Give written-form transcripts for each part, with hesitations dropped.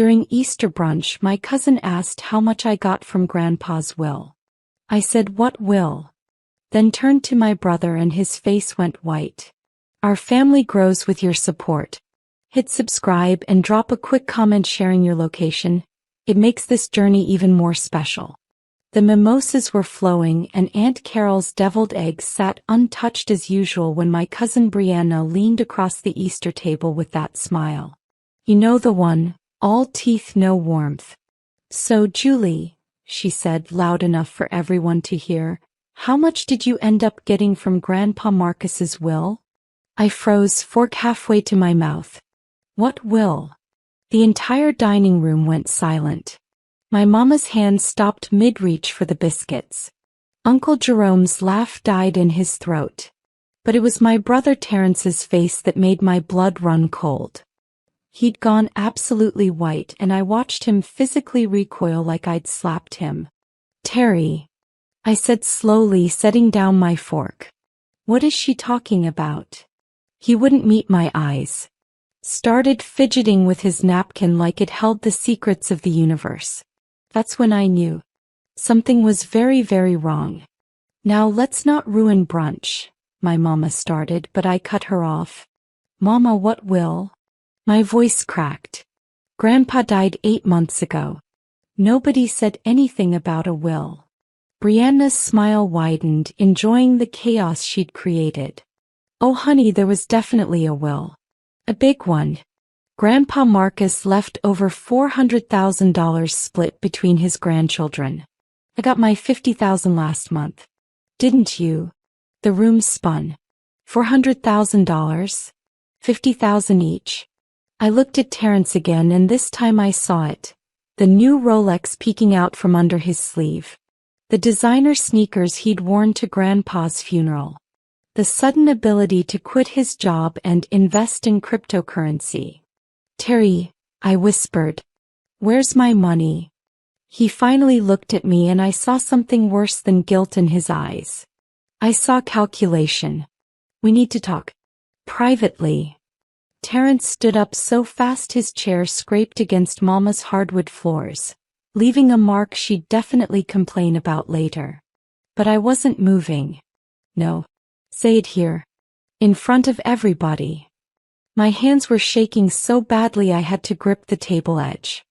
During Easter brunch, my cousin asked how much I got from Grandpa's will. I said, "What will?" Then turned to my brother and his face went white. Our family grows with your support. Hit subscribe and drop a quick comment sharing your location. It makes this journey even more special. The mimosas were flowing and Aunt Carol's deviled eggs sat untouched as usual when my cousin Brianna leaned across the Easter table with that smile. You know the one, all teeth no warmth. So Julie, she said loud enough for everyone to hear, how much did you end up getting from Grandpa Marcus's will? I froze, fork halfway to my mouth. What will? The entire dining room went silent. My mama's hand stopped mid-reach for the biscuits. Uncle Jerome's laugh died in his throat. But it was my brother Terrence's face that made my blood run cold. He'd gone absolutely white and I watched him physically recoil like I'd slapped him. Terry, I said slowly, setting down my fork. What is she talking about? He wouldn't meet my eyes. Started fidgeting with his napkin like it held the secrets of the universe. That's when I knew. Something was very, very wrong. Now let's not ruin brunch, my mama started, but I cut her off. Mama, what will? My voice cracked. Grandpa died 8 months ago. Nobody said anything about a will. Brianna's smile widened, enjoying the chaos she'd created. Oh honey, there was definitely a will. A big one. Grandpa Marcus left over $400,000 split between his grandchildren. I got my $50,000 last month. Didn't you? The room spun. $400,000? $50,000 each. I looked at Terrence again and this time I saw it. The new Rolex peeking out from under his sleeve. The designer sneakers he'd worn to Grandpa's funeral. The sudden ability to quit his job and invest in cryptocurrency. Terry, I whispered. Where's my money? He finally looked at me and I saw something worse than guilt in his eyes. I saw calculation. We need to talk. Privately. Terrence stood up so fast his chair scraped against Mama's hardwood floors, leaving a mark she'd definitely complain about later. But I wasn't moving. No. Say it here. In front of everybody. My hands were shaking so badly I had to grip the table edge.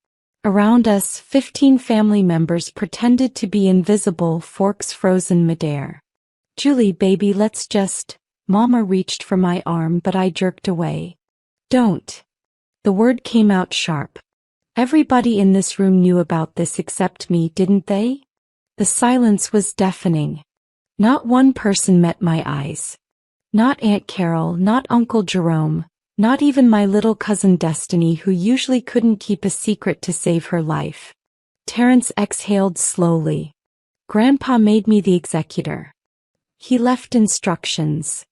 Around us, 15 family members pretended to be invisible, forks frozen midair. Julie, baby, let's just... Mama reached for my arm but I jerked away. Don't. The word came out sharp. Everybody in this room knew about this except me, didn't they? The silence was deafening. Not one person met my eyes. Not Aunt Carol, not Uncle Jerome, not even my little cousin Destiny, who usually couldn't keep a secret to save her life. Terrence exhaled slowly. Grandpa made me the executor. He left instructions.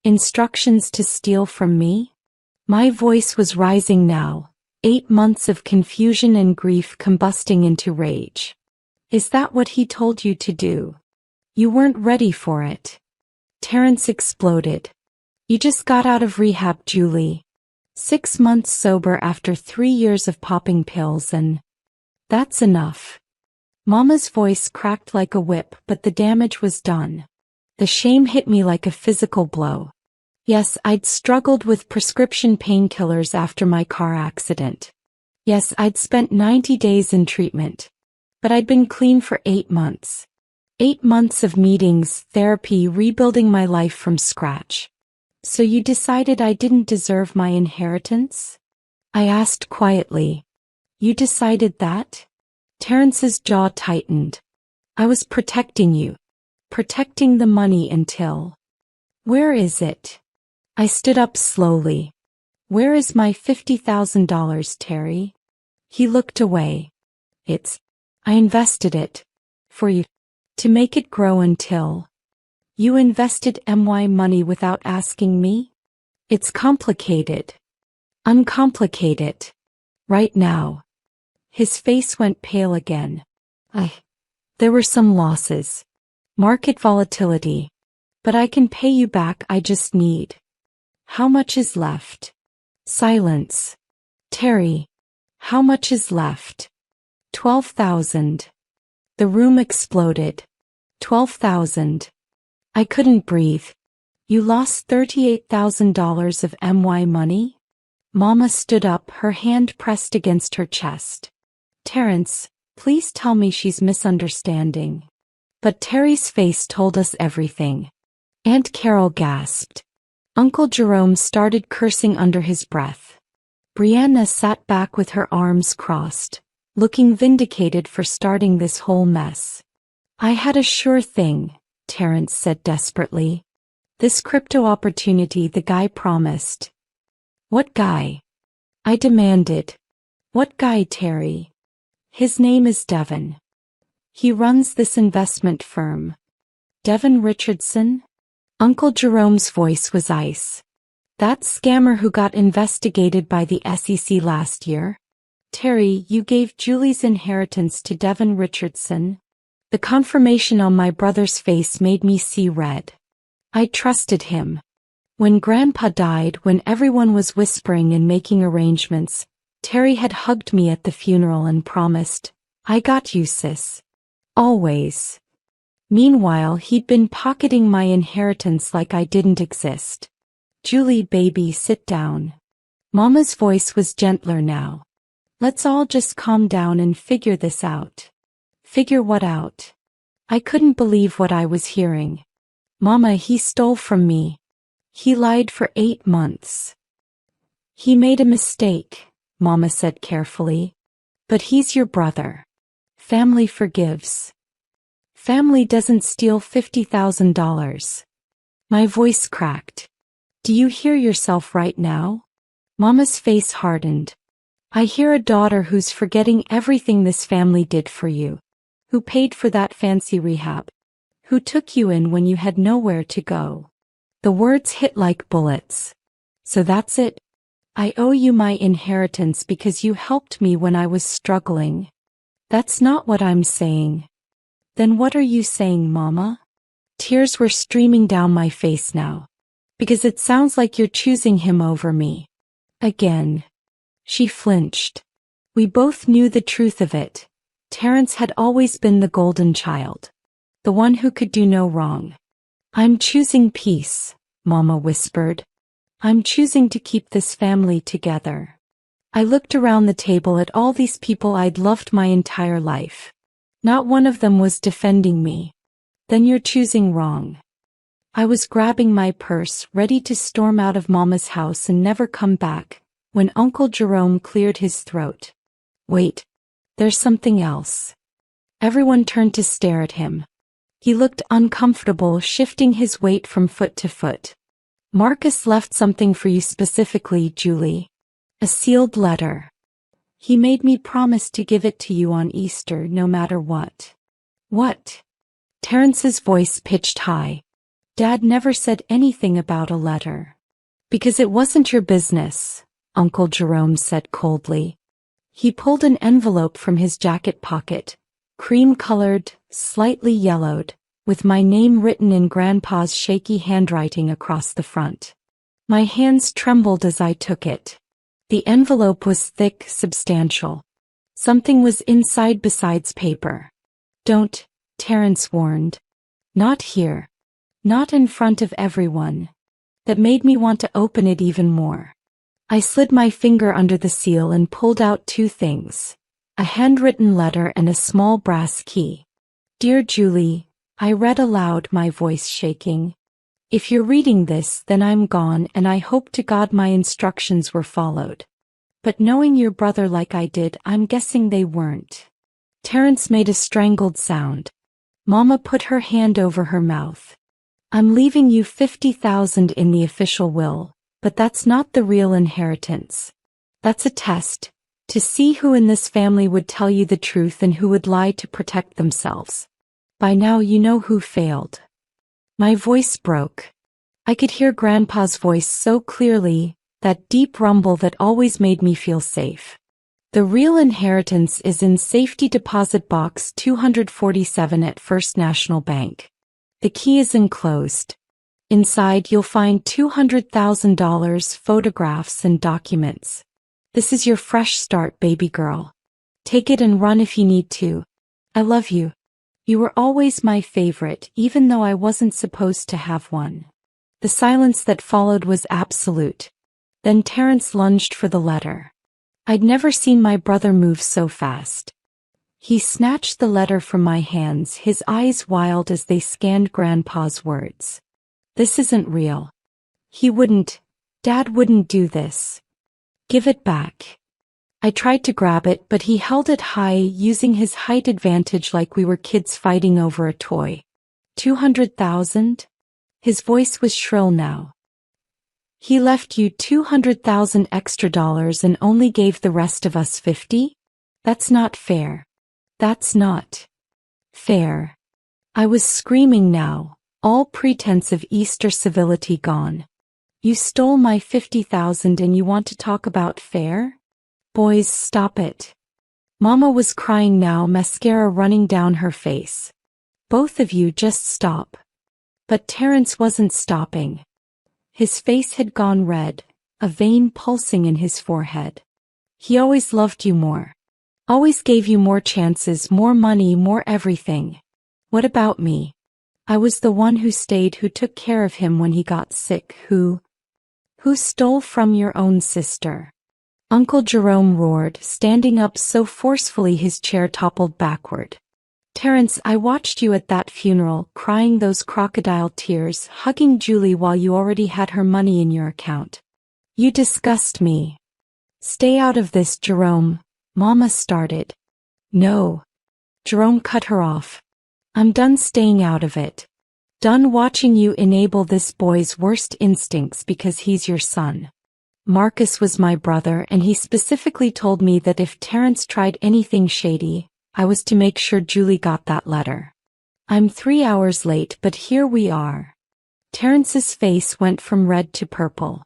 Instructions to steal from me? My voice was rising now, 8 months of confusion and grief combusting into rage. Is that what he told you to do? You weren't ready for it. Terrence exploded. You just got out of rehab, Julie. 6 months sober after 3 years of popping pills and... That's enough. Mama's voice cracked like a whip, but the damage was done. The shame hit me like a physical blow. Yes, I'd struggled with prescription painkillers after my car accident. Yes, I'd spent 90 days in treatment. But I'd been clean for 8 months. 8 months of meetings, therapy, rebuilding my life from scratch. So you decided I didn't deserve my inheritance? I asked quietly. You decided that? Terrence's jaw tightened. I was protecting you. Protecting the money until... Where is it? I stood up slowly. Where is my $50,000, Terry? He looked away. I invested it. For you. To make it grow until... You invested my money without asking me? It's complicated. Uncomplicate it. Right now. His face went pale again. There were some losses. Market volatility. But I can pay you back, I just need... How much is left? Silence. Terry. How much is left? 12,000. The room exploded. 12,000. I couldn't breathe. You lost $38,000 of my money? Mama stood up, her hand pressed against her chest. Terrence, please tell me she's misunderstanding. But Terry's face told us everything. Aunt Carol gasped. Uncle Jerome started cursing under his breath. Brianna sat back with her arms crossed, looking vindicated for starting this whole mess. I had a sure thing, Terrence said desperately. This crypto opportunity the guy promised. What guy? I demanded. What guy, Terry? His name is Devin. He runs this investment firm. Devin Richardson? Uncle Jerome's voice was ice. That scammer who got investigated by the SEC last year? Terry, you gave Julie's inheritance to Devin Richardson. The confirmation on my brother's face made me see red. I trusted him. When Grandpa died, when everyone was whispering and making arrangements, Terry had hugged me at the funeral and promised, I got you, sis. Always. Meanwhile, he'd been pocketing my inheritance like I didn't exist. Julie, baby, sit down. Mama's voice was gentler now. Let's all just calm down and figure this out. Figure what out? I couldn't believe what I was hearing. Mama, he stole from me. He lied for 8 months. He made a mistake, Mama said carefully. But he's your brother. Family forgives. Family doesn't steal $50,000. My voice cracked. Do you hear yourself right now? Mama's face hardened. I hear a daughter who's forgetting everything this family did for you. Who paid for that fancy rehab. Who took you in when you had nowhere to go. The words hit like bullets. So that's it? I owe you my inheritance because you helped me when I was struggling. That's not what I'm saying. Then what are you saying, Mama? Tears were streaming down my face now. Because it sounds like you're choosing him over me. Again. She flinched. We both knew the truth of it. Terrence had always been the golden child. The one who could do no wrong. I'm choosing peace, Mama whispered. I'm choosing to keep this family together. I looked around the table at all these people I'd loved my entire life. Not one of them was defending me. Then you're choosing wrong. I was grabbing my purse, ready to storm out of Mama's house and never come back, when Uncle Jerome cleared his throat. Wait, there's something else. Everyone turned to stare at him. He looked uncomfortable, shifting his weight from foot to foot. Marcus left something for you specifically, Julie. A sealed letter. He made me promise to give it to you on Easter, no matter what. What? Terrence's voice pitched high. Dad never said anything about a letter. Because it wasn't your business, Uncle Jerome said coldly. He pulled an envelope from his jacket pocket, cream-colored, slightly yellowed, with my name written in Grandpa's shaky handwriting across the front. My hands trembled as I took it. The envelope was thick, substantial. Something was inside besides paper. Don't, Terrence warned. Not here. Not in front of everyone. That made me want to open it even more. I slid my finger under the seal and pulled out 2 things. A handwritten letter and a small brass key. Dear Julie, I read aloud, my voice shaking. If you're reading this, then I'm gone, and I hope to God my instructions were followed. But knowing your brother like I did, I'm guessing they weren't. Terrence made a strangled sound. Mama put her hand over her mouth. I'm leaving you $50,000 in the official will, but that's not the real inheritance. That's a test, to see who in this family would tell you the truth and who would lie to protect themselves. By now you know who failed. My voice broke. I could hear Grandpa's voice so clearly, that deep rumble that always made me feel safe. The real inheritance is in Safety Deposit Box 247 at First National Bank. The key is enclosed. Inside you'll find $200,000, photographs and documents. This is your fresh start, baby girl. Take it and run if you need to. I love you. You were always my favorite, even though I wasn't supposed to have one." The silence that followed was absolute. Then Terence lunged for the letter. I'd never seen my brother move so fast. He snatched the letter from my hands, his eyes wild as they scanned Grandpa's words. "This isn't real. Dad wouldn't do this. Give it back." I tried to grab it, but he held it high, using his height advantage like we were kids fighting over a toy. 200,000? His voice was shrill now. "He left you 200,000 extra dollars and only gave the rest of us 50? That's not fair. That's not fair." I was screaming now, all pretense of Easter civility gone. "You stole my 50,000 and you want to talk about fair? Boys, stop it." Mama was crying now, mascara running down her face. "Both of you just stop." But Terence wasn't stopping. His face had gone red, a vein pulsing in his forehead. "He always loved you more. Always gave you more chances, more money, more everything. What about me? I was the one who stayed, who took care of him when he got sick, who stole from your own sister." Uncle Jerome roared, standing up so forcefully his chair toppled backward. "Terence, I watched you at that funeral, crying those crocodile tears, hugging Julie while you already had her money in your account. You disgust me." "Stay out of this, Jerome," Mama started. "No." Jerome cut her off. "I'm done staying out of it. Done watching you enable this boy's worst instincts because he's your son. Marcus was my brother, and he specifically told me that if Terence tried anything shady, I was to make sure Julie got that letter. I'm 3 hours late, but here we are." Terence's face went from red to purple.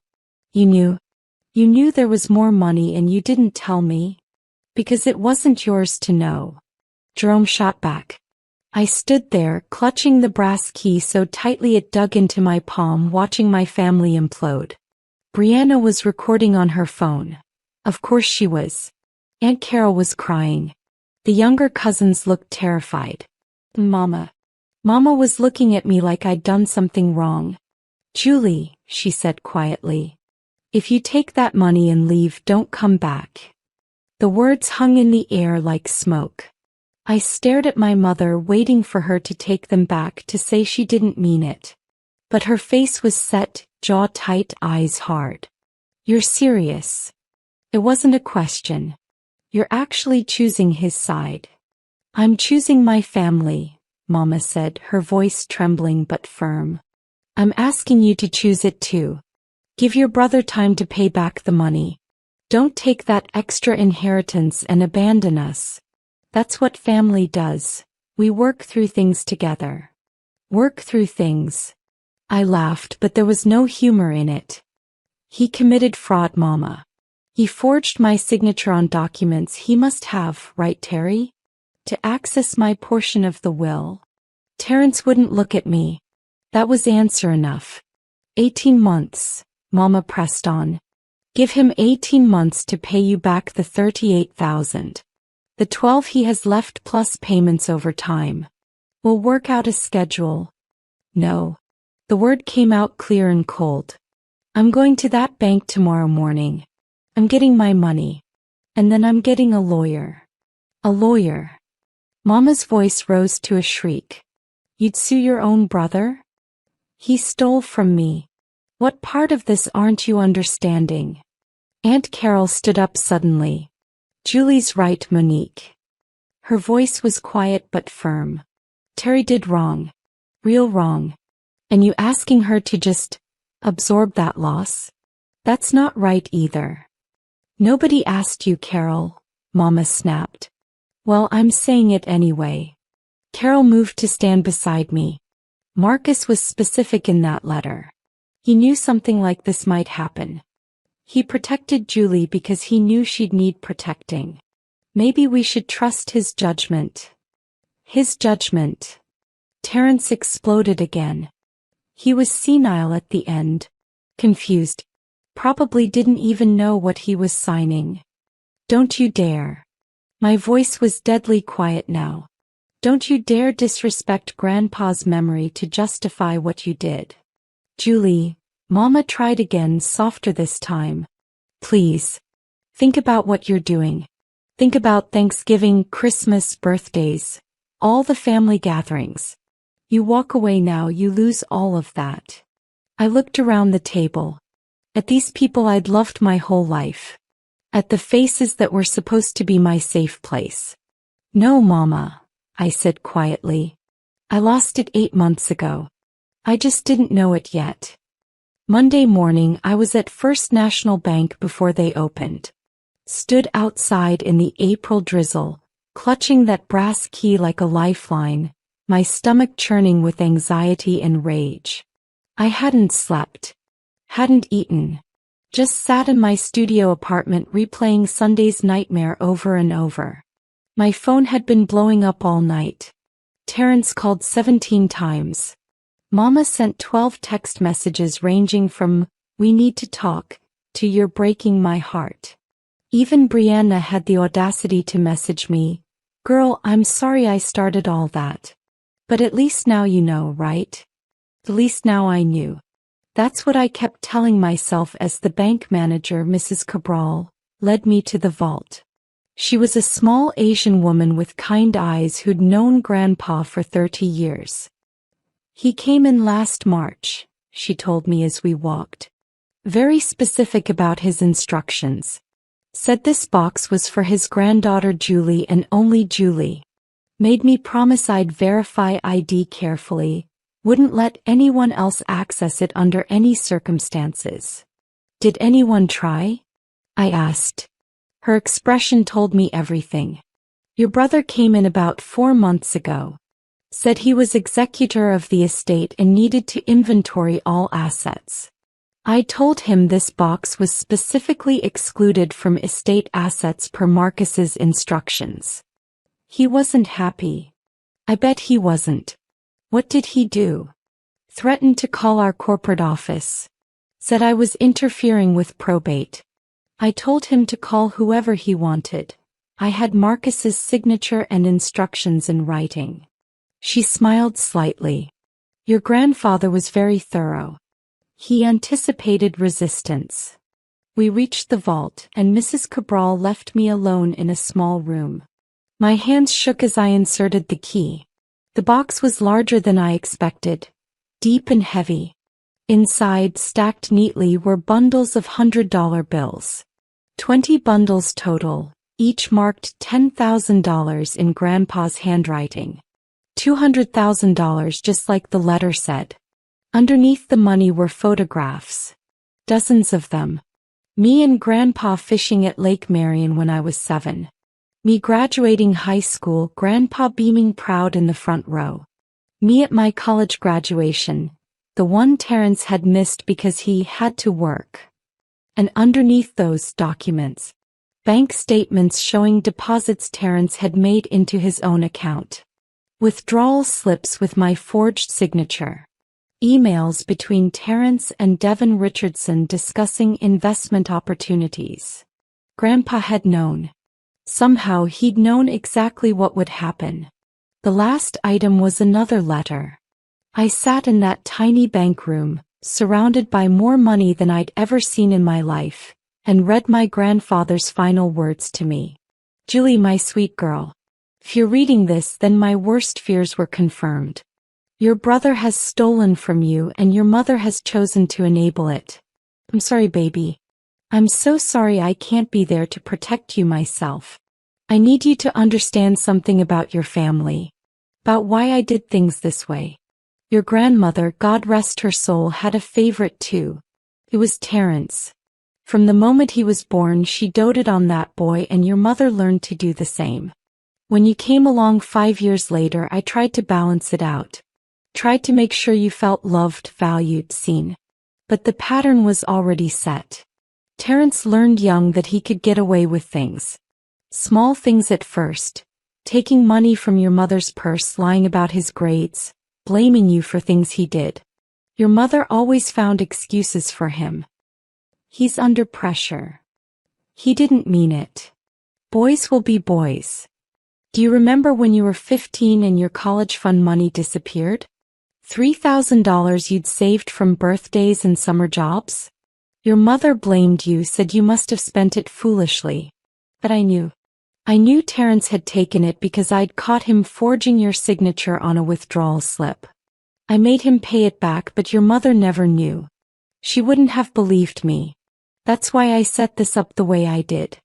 You knew there was more money and you didn't tell me? Because it wasn't yours to know." Jerome shot back. I stood there, clutching the brass key so tightly it dug into my palm, watching my family implode. Brianna was recording on her phone. Of course she was. Aunt Carol was crying. The younger cousins looked terrified. Mama was looking at me like I'd done something wrong. "Julie," she said quietly, "if you take that money and leave, don't come back." The words hung in the air like smoke. I stared at my mother, waiting for her to take them back, to say she didn't mean it. But her face was set, jaw tight, eyes hard. "You're serious? It wasn't a question. You're actually choosing his side." "I'm choosing my family," Mama said, her voice trembling but firm. "I'm asking you to choose it too. Give your brother time to pay back the money. Don't take that extra inheritance and abandon us. That's what family does. We work through things together." "Work through things?" I laughed, but there was no humor in it. "He committed fraud, Mama. He forged my signature on documents he must have, right, Terry? To access my portion of the will." Terence wouldn't look at me. That was answer enough. 18 months, Mama pressed on. "Give him 18 months to pay you back the 38,000. The 12 he has left plus payments over time. We'll work out a schedule." "No." The word came out clear and cold. "I'm going to that bank tomorrow morning. I'm getting my money. And then I'm getting a lawyer." "A lawyer?" Mama's voice rose to a shriek. "You'd sue your own brother? He stole from me. What part of this aren't you understanding?" Aunt Carol stood up suddenly. "Julie's right, Monique." Her voice was quiet but firm. "Terry did wrong. Real wrong. And you asking her to just absorb that loss? That's not right either." "Nobody asked you, Carol," Mama snapped. "Well, I'm saying it anyway." Carol moved to stand beside me. Marcus was specific in that letter. He knew something like this might happen. He protected Julie because he knew she'd need protecting. Maybe we should trust his judgment. His judgment. Terence exploded again. He was senile at the end. Confused. Probably didn't even know what he was signing. Don't you dare. My voice was deadly quiet now. Don't you dare disrespect Grandpa's memory to justify what you did. Julie, Mama tried again, softer this time. Please. Think about what you're doing. Think about Thanksgiving, Christmas, birthdays, all the family gatherings. You walk away now, you lose all of that. I looked around the table. At these people I'd loved my whole life. At the faces that were supposed to be my safe place. No, Mama, I said quietly. I lost it 8 months ago. I just didn't know it yet. Monday morning I was at First National Bank before they opened. Stood outside in the April drizzle, clutching that brass key like a lifeline, my stomach churning with anxiety and rage. I hadn't slept. Hadn't eaten. Just sat in my studio apartment replaying Sunday's nightmare over and over. My phone had been blowing up all night. Terrence called 17 times. Mama sent 12 text messages ranging from, "We need to talk," to "You're breaking my heart." Even Brianna had the audacity to message me, "Girl, I'm sorry I started all that. But at least now you know, right?" At least now I knew. That's what I kept telling myself as the bank manager, Mrs. Cabral, led me to the vault. She was a small Asian woman with kind eyes who'd known Grandpa for 30 years. "He came in last March," she told me as we walked. Very specific about his instructions. Said this box was for his granddaughter Julie and only Julie. Made me promise I'd verify ID carefully, wouldn't let anyone else access it under any circumstances. "Did anyone try?" I asked. Her expression told me everything. "Your brother came in about 4 months ago. Said he was executor of the estate and needed to inventory all assets. I told him this box was specifically excluded from estate assets per Marcus's instructions. He wasn't happy. I bet he wasn't. What did he do? Threatened to call our corporate office. Said I was interfering with probate. I told him to call whoever he wanted. I had Marcus's signature and instructions in writing." She smiled slightly. "Your grandfather was very thorough. He anticipated resistance." We reached the vault, and Mrs. Cabral left me alone in a small room. My hands shook as I inserted the key. The box was larger than I expected, deep and heavy. Inside, stacked neatly, were bundles of $100 bills. 20 bundles total, each marked $10,000 in Grandpa's handwriting. $200,000 just like the letter said. Underneath the money were photographs. Dozens of them. Me and Grandpa fishing at Lake Marion when I was 7. Me graduating high school, Grandpa beaming proud in the front row. Me at my college graduation, the one Terrence had missed because he had to work. And underneath those documents, bank statements showing deposits Terrence had made into his own account. Withdrawal slips with my forged signature. Emails between Terrence and Devin Richardson discussing investment opportunities. Grandpa had known. Somehow he'd known exactly what would happen. The last item was another letter. I sat in that tiny bank room, surrounded by more money than I'd ever seen in my life, and read my grandfather's final words to me. "Julie, my sweet girl. If you're reading this, then my worst fears were confirmed. Your brother has stolen from you and your mother has chosen to enable it. I'm sorry, baby. I'm so sorry I can't be there to protect you myself. I need you to understand something about your family. About why I did things this way. Your grandmother, God rest her soul, had a favorite too. It was Terrence. From the moment he was born, she doted on that boy, and your mother learned to do the same. When you came along 5 years later, I tried to balance it out. Tried to make sure you felt loved, valued, seen. But the pattern was already set. Terrence learned young that he could get away with things. Small things at first. Taking money from your mother's purse, lying about his grades, blaming you for things he did. Your mother always found excuses for him. He's under pressure. He didn't mean it. Boys will be boys. Do you remember when you were 15 and your college fund money disappeared? $3,000 you'd saved from birthdays and summer jobs? Your mother blamed you, said you must have spent it foolishly. But I knew. I knew Terrence had taken it because I'd caught him forging your signature on a withdrawal slip. I made him pay it back, but your mother never knew. She wouldn't have believed me. That's why I set this up the way I did.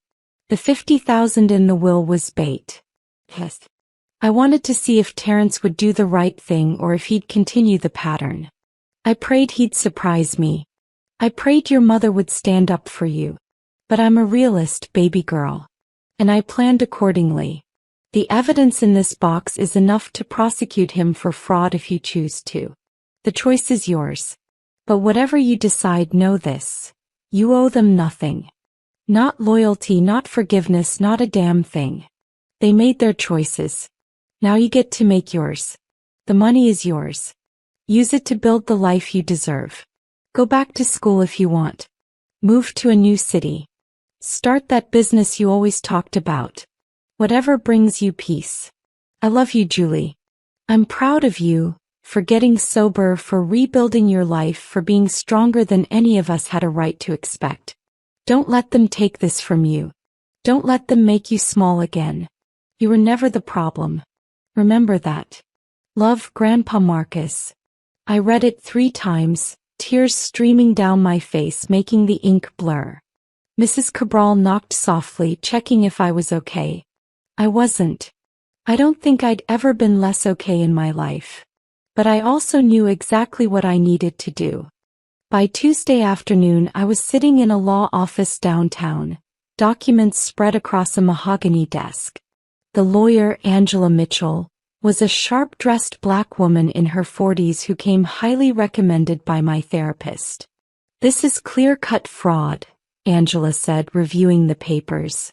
The $50,000 in the will was bait. Yes. I wanted to see if Terrence would do the right thing or if he'd continue the pattern. I prayed he'd surprise me. I prayed your mother would stand up for you. But I'm a realist, baby girl. And I planned accordingly. The evidence in this box is enough to prosecute him for fraud if you choose to. The choice is yours. But whatever you decide, know this. You owe them nothing. Not loyalty, not forgiveness, not a damn thing. They made their choices. Now you get to make yours. The money is yours. Use it to build the life you deserve. Go back to school if you want. Move to a new city. Start that business you always talked about. Whatever brings you peace. I love you, Julie. I'm proud of you, for getting sober, for rebuilding your life, for being stronger than any of us had a right to expect. Don't let them take this from you. Don't let them make you small again. You were never the problem. Remember that. Love, Grandpa Marcus. I read it 3 times, tears streaming down my face, making the ink blur. Mrs. Cabral knocked softly, checking if I was okay. I wasn't. I don't think I'd ever been less okay in my life. But I also knew exactly what I needed to do. By Tuesday afternoon, I was sitting in a law office downtown, documents spread across a mahogany desk. The lawyer, Angela Mitchell, was a sharp-dressed black woman in her 40s who came highly recommended by my therapist. This is clear-cut fraud, Angela said, reviewing the papers.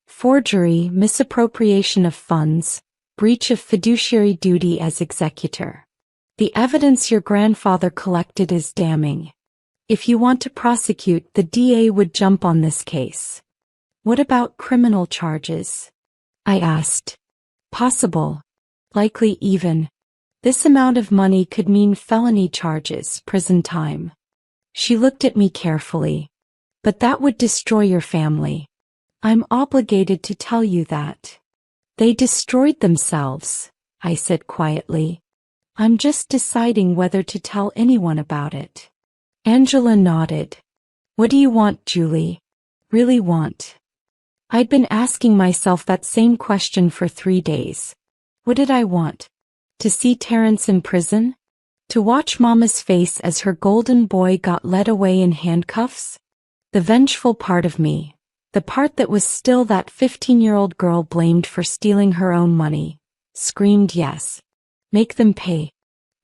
Forgery, misappropriation of funds, breach of fiduciary duty as executor. The evidence your grandfather collected is damning. If you want to prosecute, the DA would jump on this case. What about criminal charges? I asked. Possible. Likely even. This amount of money could mean felony charges, prison time. She looked at me carefully. But that would destroy your family. I'm obligated to tell you that. They destroyed themselves, I said quietly. I'm just deciding whether to tell anyone about it. Angela nodded. What do you want, Julie? Really want? I'd been asking myself that same question for 3 days. What did I want? To see Terrence in prison? To watch Mama's face as her golden boy got led away in handcuffs? The vengeful part of me, the part that was still that 15-year-old girl blamed for stealing her own money, screamed yes. Make them pay.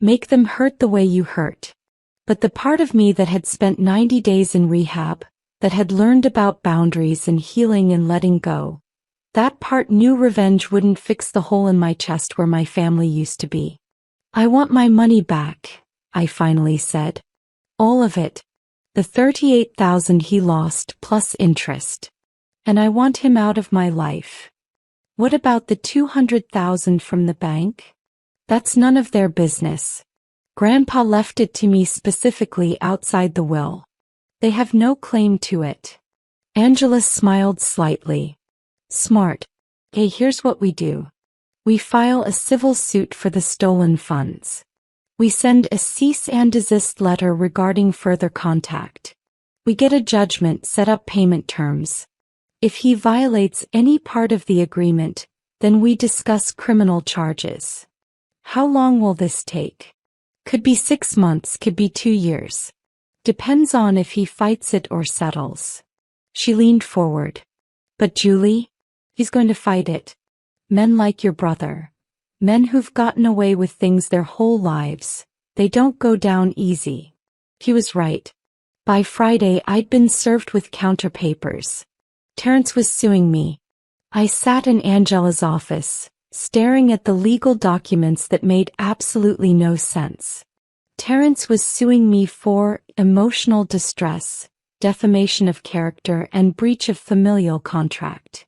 Make them hurt the way you hurt. But the part of me that had spent 90 days in rehab, that had learned about boundaries and healing and letting go, that part knew revenge wouldn't fix the hole in my chest where my family used to be. I want my money back, I finally said. All of it. The $38,000 he lost plus interest. And I want him out of my life. What about the $200,000 from the bank? That's none of their business. Grandpa left it to me specifically outside the will. They have no claim to it. Angela smiled slightly. Smart. Hey, here's what we do. We file a civil suit for the stolen funds. We send a cease and desist letter regarding further contact. We get a judgment, set up payment terms. If he violates any part of the agreement, then we discuss criminal charges. How long will this take? Could be 6 months, could be 2 years. Depends on if he fights it or settles. She leaned forward. But Julie? He's going to fight it. Men like your brother. Men who've gotten away with things their whole lives. They don't go down easy. He was right. By Friday I'd been served with counter papers. Terrence was suing me. I sat in Angela's office, staring at the legal documents that made absolutely no sense. Terrence was suing me for emotional distress, defamation of character, and breach of familial contract.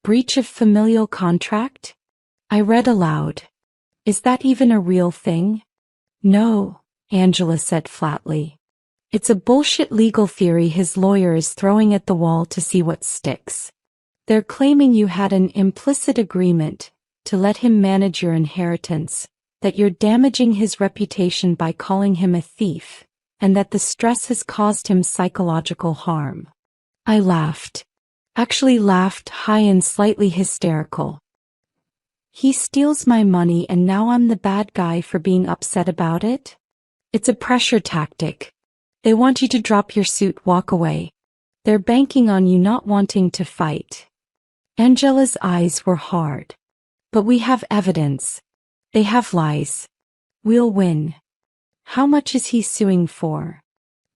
Breach of familial contract? I read aloud. Is that even a real thing? No, Angela said flatly. It's a bullshit legal theory his lawyer is throwing at the wall to see what sticks. They're claiming you had an implicit agreement to let him manage your inheritance, that you're damaging his reputation by calling him a thief, and that the stress has caused him psychological harm. I laughed. Actually laughed high and slightly hysterical. He steals my money and now I'm the bad guy for being upset about it? It's a pressure tactic. They want you to drop your suit, walk away. They're banking on you not wanting to fight. Angela's eyes were hard. But we have evidence. They have lies. We'll win. How much is he suing for?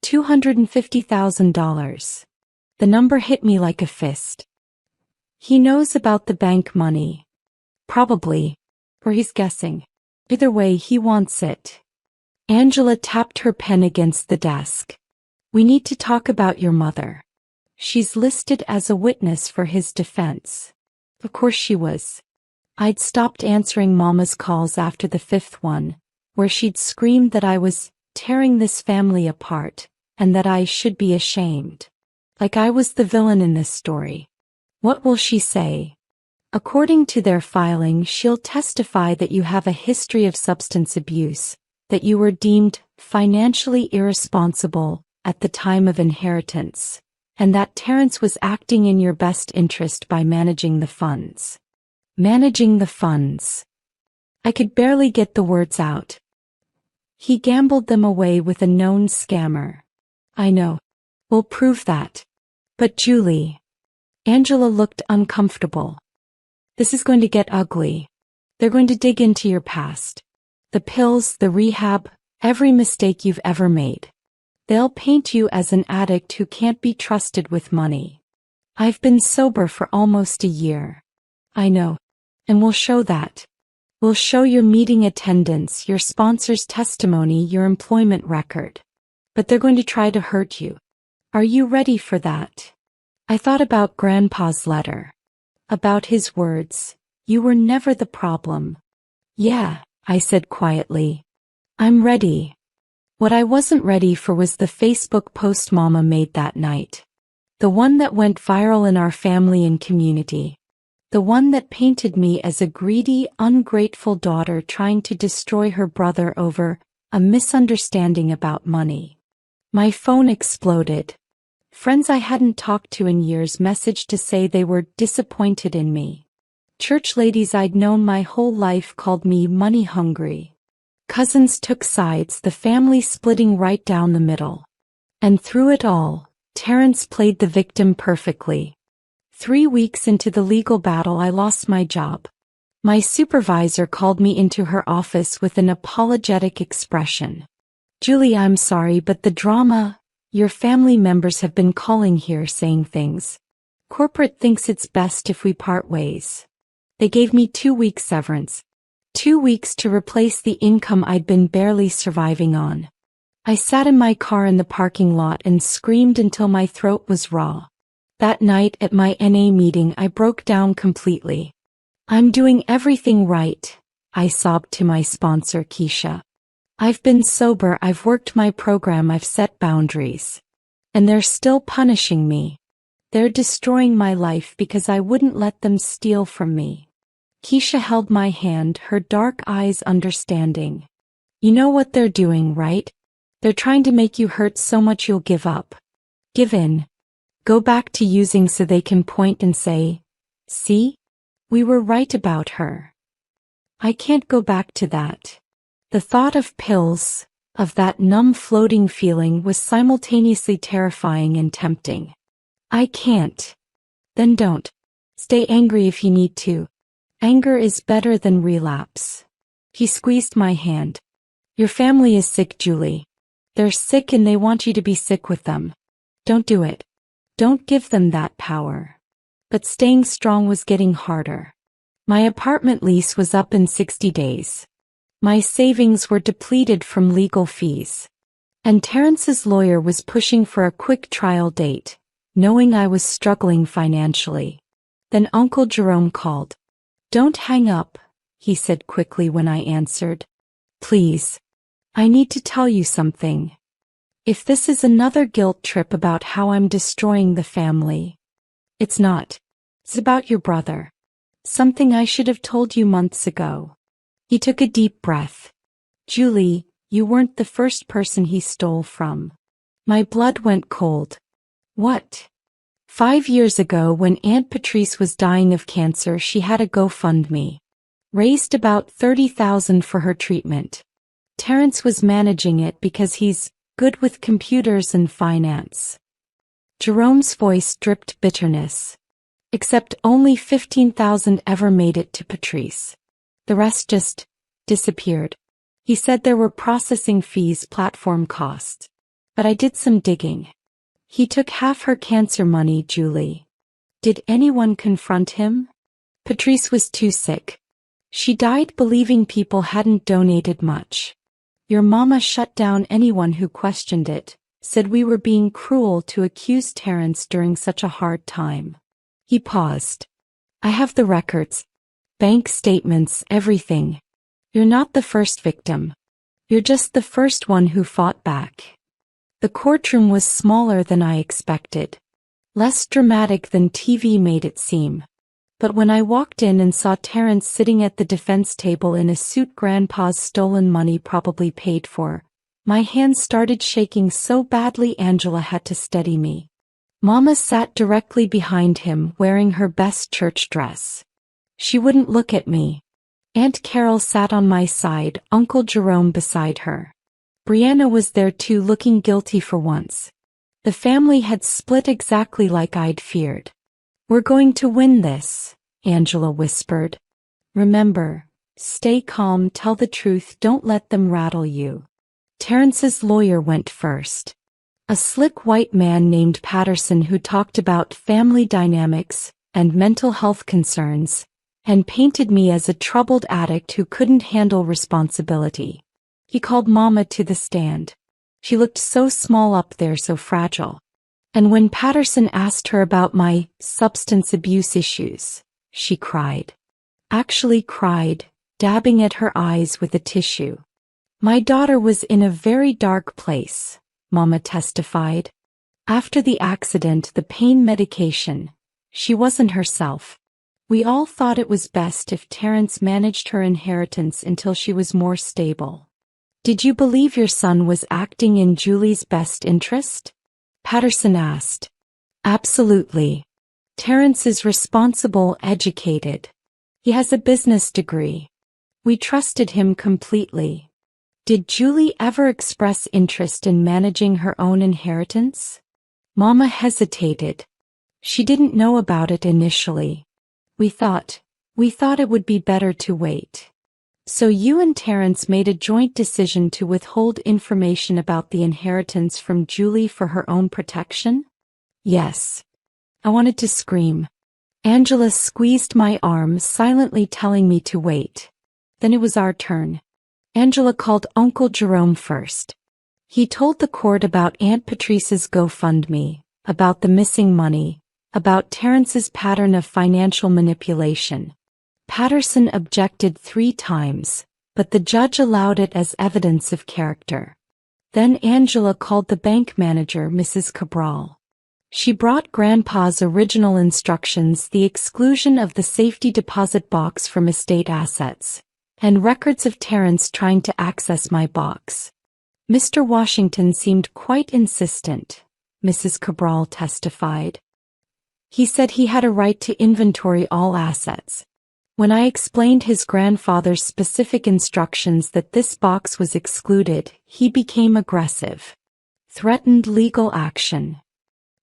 $250,000. The number hit me like a fist. He knows about the bank money. Probably. Or he's guessing. Either way, he wants it. Angela tapped her pen against the desk. We need to talk about your mother. She's listed as a witness for his defense. Of course she was. I'd stopped answering Mama's calls after the fifth one, where she'd screamed that I was tearing this family apart, and that I should be ashamed. Like I was the villain in this story. What will she say? According to their filing, she'll testify that you have a history of substance abuse, that you were deemed financially irresponsible at the time of inheritance, and that Terrence was acting in your best interest by managing the funds. Managing the funds. I could barely get the words out. He gambled them away with a known scammer. I know. We'll prove that. But Julie. Angela looked uncomfortable. This is going to get ugly. They're going to dig into your past. The pills, the rehab, every mistake you've ever made. They'll paint you as an addict who can't be trusted with money. I've been sober for almost a year. I know. And we'll show that. We'll show your meeting attendance, your sponsor's testimony, your employment record. But they're going to try to hurt you. Are you ready for that? I thought about Grandpa's letter. About his words. You were never the problem. Yeah, I said quietly. I'm ready. What I wasn't ready for was the Facebook post Mama made that night. The one that went viral in our family and community. The one that painted me as a greedy, ungrateful daughter trying to destroy her brother over a misunderstanding about money. My phone exploded. Friends I hadn't talked to in years messaged to say they were disappointed in me. Church ladies I'd known my whole life called me money hungry. Cousins took sides, the family splitting right down the middle. And through it all, Terrence played the victim perfectly. 3 weeks into the legal battle, I lost my job. My supervisor called me into her office with an apologetic expression. Julie, I'm sorry, but the drama, your family members have been calling here saying things. Corporate thinks it's best if we part ways. They gave me 2 weeks severance. 2 weeks to replace the income I'd been barely surviving on. I sat in my car in the parking lot and screamed until my throat was raw. That night at my NA meeting I broke down completely. I'm doing everything right, I sobbed to my sponsor Keisha. I've been sober, I've worked my program, I've set boundaries. And they're still punishing me. They're destroying my life because I wouldn't let them steal from me. Keisha held my hand, her dark eyes understanding. You know what they're doing, right? They're trying to make you hurt so much you'll give up. Give in. Go back to using so they can point and say, see? We were right about her. I can't go back to that. The thought of pills, of that numb floating feeling was simultaneously terrifying and tempting. I can't. Then don't. Stay angry if you need to. Anger is better than relapse. He squeezed my hand. Your family is sick, Julie. They're sick and they want you to be sick with them. Don't do it. Don't give them that power. But staying strong was getting harder. My apartment lease was up in 60 days. My savings were depleted from legal fees. And Terrence's lawyer was pushing for a quick trial date, knowing I was struggling financially. Then Uncle Jerome called. "Don't hang up," he said quickly when I answered. "Please. I need to tell you something. If this is another guilt trip about how I'm destroying the family. It's not. It's about your brother. Something I should have told you months ago." He took a deep breath. "Julie, you weren't the first person he stole from." My blood went cold. "What?" 5 years ago, when Aunt Patrice was dying of cancer, she had a GoFundMe. Raised about $30,000 for her treatment. Terrence was managing it because he's good with computers and finance. Jerome's voice dripped bitterness. "Except only 15,000 ever made it to Patrice. The rest just disappeared. He said there were processing fees, platform costs. But I did some digging. He took half her cancer money, Julie." "Did anyone confront him?" "Patrice was too sick. She died believing people hadn't donated much. Your mama shut down anyone who questioned it, said we were being cruel to accuse Terrence during such a hard time." He paused. "I have the records. Bank statements, everything. You're not the first victim. You're just the first one who fought back." The courtroom was smaller than I expected. Less dramatic than TV made it seem. But when I walked in and saw Terrence sitting at the defense table in a suit Grandpa's stolen money probably paid for, my hands started shaking so badly Angela had to steady me. Mama sat directly behind him, wearing her best church dress. She wouldn't look at me. Aunt Carol sat on my side, Uncle Jerome beside her. Brianna was there too, looking guilty for once. The family had split exactly like I'd feared. "We're going to win this," Angela whispered. "Remember, stay calm, tell the truth, don't let them rattle you." Terrence's lawyer went first. A slick white man named Patterson who talked about family dynamics and mental health concerns, and painted me as a troubled addict who couldn't handle responsibility. He called Mama to the stand. She looked so small up there, so fragile. And when Patterson asked her about my substance abuse issues, she cried. Actually cried, dabbing at her eyes with a tissue. "My daughter was in a very dark place," Mama testified. "After the accident, the pain medication, she wasn't herself. We all thought it was best if Terrence managed her inheritance until she was more stable." "Did you believe your son was acting in Julie's best interest?" Patterson asked. "Absolutely. Terrence is responsible, educated. He has a business degree. We trusted him completely." "Did Julie ever express interest in managing her own inheritance?" Mama hesitated. "She didn't know about it initially. We thought it would be better to wait." "So you and Terrence made a joint decision to withhold information about the inheritance from Julie for her own protection?" "Yes." I wanted to scream. Angela squeezed my arm, silently telling me to wait. Then it was our turn. Angela called Uncle Jerome first. He told the court about Aunt Patrice's GoFundMe, about the missing money, about Terrence's pattern of financial manipulation. Patterson objected 3 times, but the judge allowed it as evidence of character. Then Angela called the bank manager, Mrs. Cabral. She brought Grandpa's original instructions, the exclusion of the safety deposit box from estate assets, and records of Terrence trying to access my box. Mr. Washington seemed quite insistent, Mrs. Cabral testified. He said he had a right to inventory all assets. When I explained his grandfather's specific instructions that this box was excluded, he became aggressive. Threatened legal action.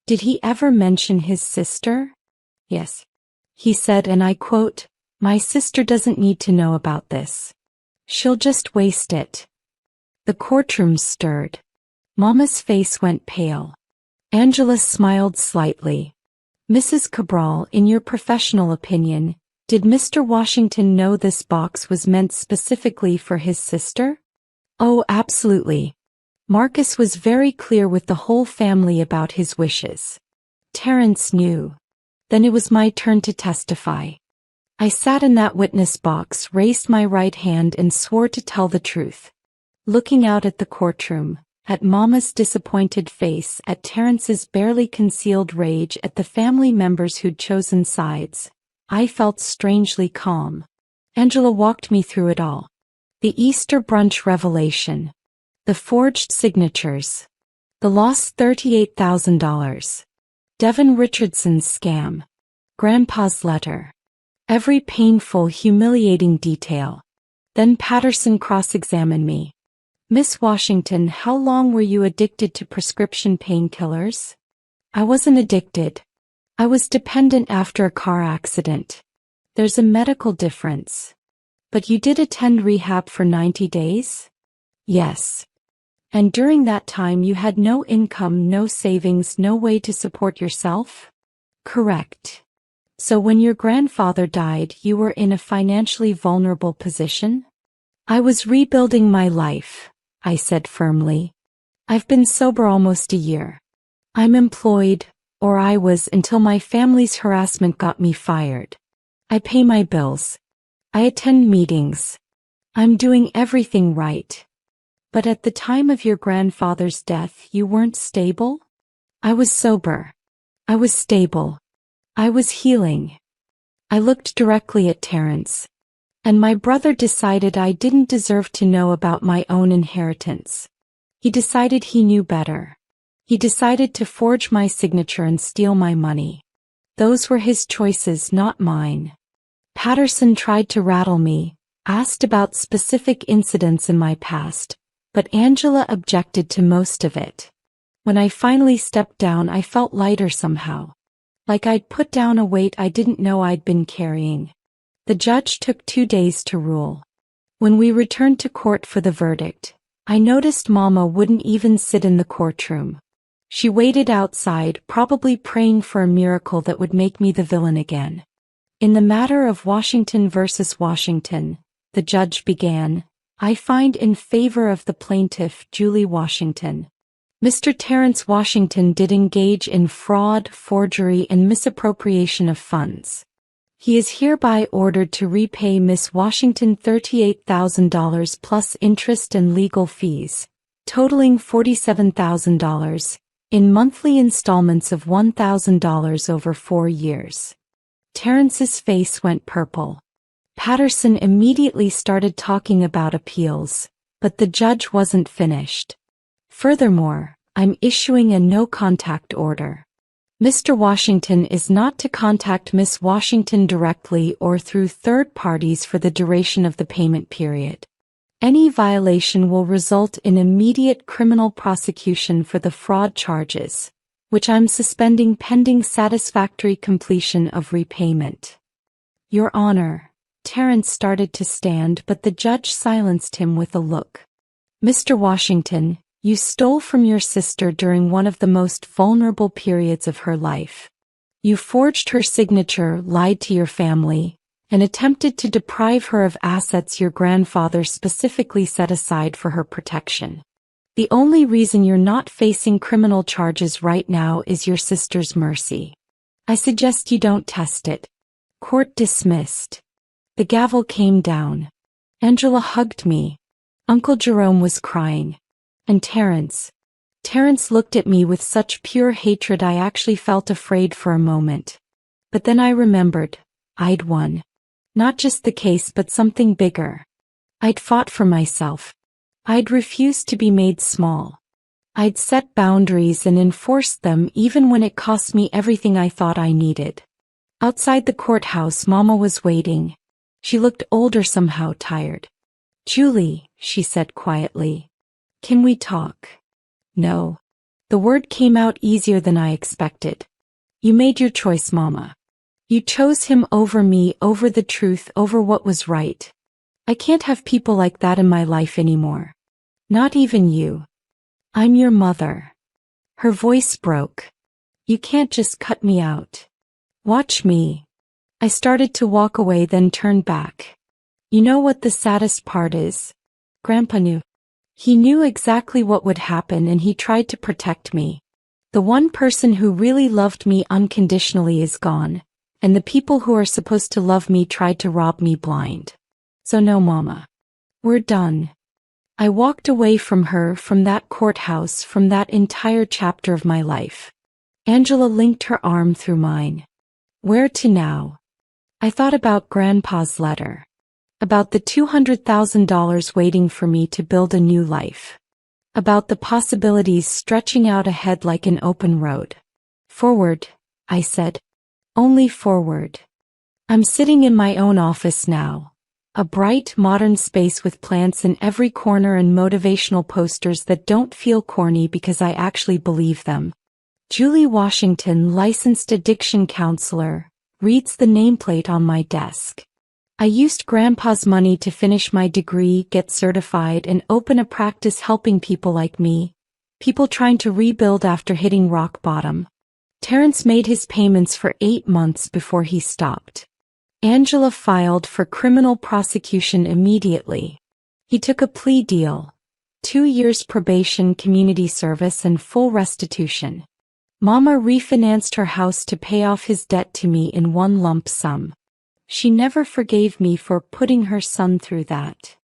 "Did he ever mention his sister?" "Yes," he said, and I quote, "My sister doesn't need to know about this. She'll just waste it." The courtroom stirred. Mama's face went pale. Angela smiled slightly. "Mrs. Cabral, in your professional opinion, did Mr. Washington know this box was meant specifically for his sister?" "Oh, absolutely. Marcus was very clear with the whole family about his wishes. Terence knew. Then it was my turn to testify. I sat in that witness box, raised my right hand and swore to tell the truth. Looking out at the courtroom, at Mama's disappointed face, at Terence's barely concealed rage, at the family members who'd chosen sides, I felt strangely calm. Angela walked me through it all. The Easter brunch revelation. The forged signatures. The lost $38,000. Devin Richardson's scam. Grandpa's letter. Every painful, humiliating detail. Then Patterson cross-examined me. Miss Washington, how long were you addicted to prescription painkillers? I wasn't addicted. I was dependent after a car accident. There's a medical difference. But you did attend rehab for 90 days? Yes. And during that time you had no income, no savings, no way to support yourself? Correct. So when your grandfather died, you were in a financially vulnerable position? I was rebuilding my life, I said firmly. I've been sober almost a year. I'm employed, or I was until my family's harassment got me fired. I pay my bills. I attend meetings. I'm doing everything right. But at the time of your grandfather's death, you weren't stable? I was sober. I was stable. I was healing. I looked directly at Terence. And my brother decided I didn't deserve to know about my own inheritance. He decided he knew better. He decided to forge my signature and steal my money. Those were his choices, not mine. Patterson tried to rattle me, asked about specific incidents in my past, but Angela objected to most of it. When I finally stepped down, I felt lighter somehow. Like I'd put down a weight I didn't know I'd been carrying. The judge took 2 days to rule. When we returned to court for the verdict, I noticed Mama wouldn't even sit in the courtroom. She waited outside, probably praying for a miracle that would make me the villain again. In the matter of Washington versus Washington, the judge began, I find in favor of the plaintiff, Julie Washington. Mr. Terence Washington did engage in fraud, forgery, and misappropriation of funds. He is hereby ordered to repay Miss Washington $38,000 plus interest and legal fees, totaling $47,000, in monthly installments of $1,000 over 4 years. Terence's face went purple. Patterson immediately started talking about appeals, but the judge wasn't finished. Furthermore, I'm issuing a no-contact order. Mr. Washington is not to contact Miss Washington directly or through third parties for the duration of the payment period. Any violation will result in immediate criminal prosecution for the fraud charges, which I'm suspending pending satisfactory completion of repayment. Your Honor, Terence started to stand, but the judge silenced him with a look. Mr. Washington, you stole from your sister during one of the most vulnerable periods of her life. You forged her signature, lied to your family, and attempted to deprive her of assets your grandfather specifically set aside for her protection. The only reason you're not facing criminal charges right now is your sister's mercy. I suggest you don't test it. Court dismissed. The gavel came down. Angela hugged me. Uncle Jerome was crying. And Terence looked at me with such pure hatred I actually felt afraid for a moment. But then I remembered, I'd won. Not just the case but something bigger. I'd fought for myself. I'd refused to be made small. I'd set boundaries and enforced them even when it cost me everything I thought I needed. Outside the courthouse, Mama was waiting. She looked older, somehow tired. Julie, she said quietly. Can we talk? No. The word came out easier than I expected. You made your choice, Mama. You chose him over me, over the truth, over what was right. I can't have people like that in my life anymore. Not even you. I'm your mother. Her voice broke. You can't just cut me out. Watch me. I started to walk away, then turned back. You know what the saddest part is? Grandpa knew. He knew exactly what would happen and he tried to protect me. The one person who really loved me unconditionally is gone, and the people who are supposed to love me tried to rob me blind. So no, Mama. We're done. I walked away from her, from that courthouse, from that entire chapter of my life. Angela linked her arm through mine. Where to now? I thought about Grandpa's letter. About the $200,000 waiting for me to build a new life. About the possibilities stretching out ahead like an open road. Forward, I said. Only forward. I'm sitting in my own office now. A bright, modern space with plants in every corner and motivational posters that don't feel corny because I actually believe them. Julie Washington, licensed addiction counselor, reads the nameplate on my desk. I used Grandpa's money to finish my degree, get certified, and open a practice helping people like me, people trying to rebuild after hitting rock bottom. Terrence made his payments for 8 months before he stopped. Angela filed for criminal prosecution immediately. He took a plea deal. 2 years probation, community service, and full restitution. Mama refinanced her house to pay off his debt to me in one lump sum. She never forgave me for putting her son through that.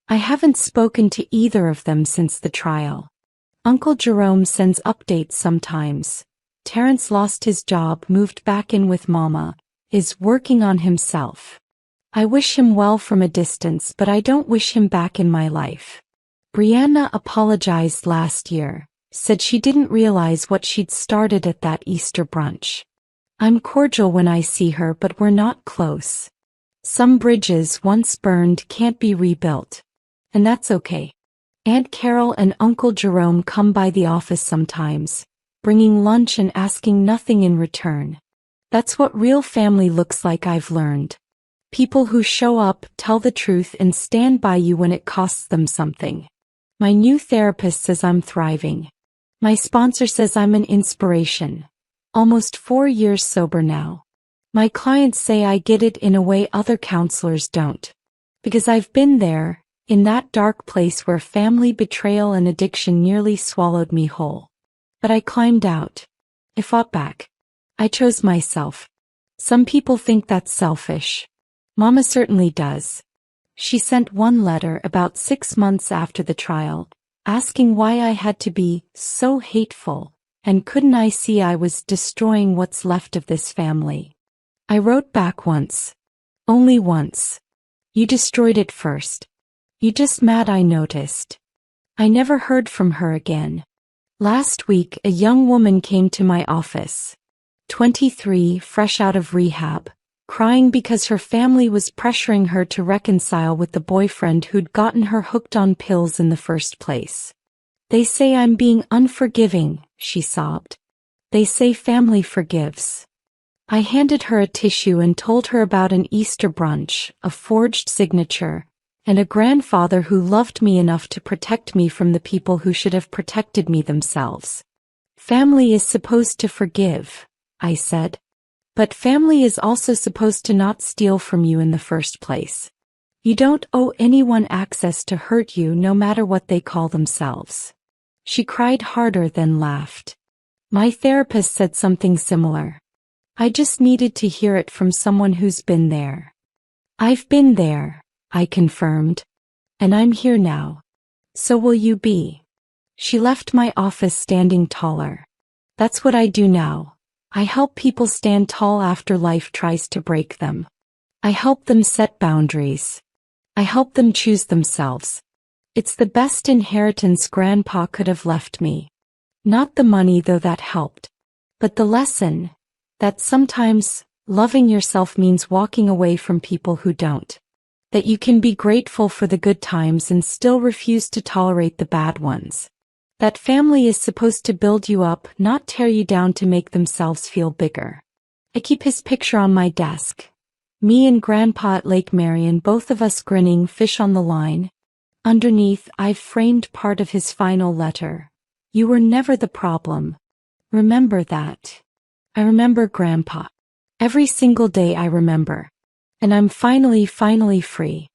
I haven't spoken to either of them since the trial. Uncle Jerome sends updates sometimes. Terrence lost his job, moved back in with Mama, is working on himself. I wish him well from a distance, but I don't wish him back in my life. Brianna apologized last year, said she didn't realize what she'd started at that Easter brunch. I'm cordial when I see her, but we're not close. Some bridges once burned can't be rebuilt. And that's okay. Aunt Carol and Uncle Jerome come by the office sometimes, bringing lunch and asking nothing in return. That's what real family looks like, I've learned. People who show up, tell the truth, and stand by you when it costs them something. My new therapist says I'm thriving. My sponsor says I'm an inspiration. Almost 4 years sober now. My clients say I get it in a way other counselors don't. Because I've been there, in that dark place where family betrayal and addiction nearly swallowed me whole. But I climbed out. I fought back. I chose myself. Some people think that's selfish. Mama certainly does. She sent one letter about 6 months after the trial, asking why I had to be so hateful, and couldn't I see I was destroying what's left of this family. I wrote back once. Only once. You destroyed it first. You just mad I noticed. I never heard from her again. Last week a young woman came to my office. 23, fresh out of rehab, crying because her family was pressuring her to reconcile with the boyfriend who'd gotten her hooked on pills in the first place. They say I'm being unforgiving, she sobbed. They say family forgives. I handed her a tissue and told her about an Easter brunch, a forged signature, and a grandfather who loved me enough to protect me from the people who should have protected me themselves. Family is supposed to forgive, I said. But family is also supposed to not steal from you in the first place. You don't owe anyone access to hurt you, no matter what they call themselves. She cried harder, then laughed. My therapist said something similar. I just needed to hear it from someone who's been there. I've been there, I confirmed. And I'm here now. So will you be? She left my office standing taller. That's what I do now. I help people stand tall after life tries to break them. I help them set boundaries. I help them choose themselves. It's the best inheritance Grandpa could have left me. Not the money, though that helped. But the lesson, that sometimes loving yourself means walking away from people who don't. That you can be grateful for the good times and still refuse to tolerate the bad ones. That family is supposed to build you up, not tear you down to make themselves feel bigger. I keep his picture on my desk. Me and Grandpa at Lake Marion, both of us grinning, fish on the line. Underneath, I've framed part of his final letter. You were never the problem. Remember that. I remember Grandpa. Every single day I remember. And I'm finally free.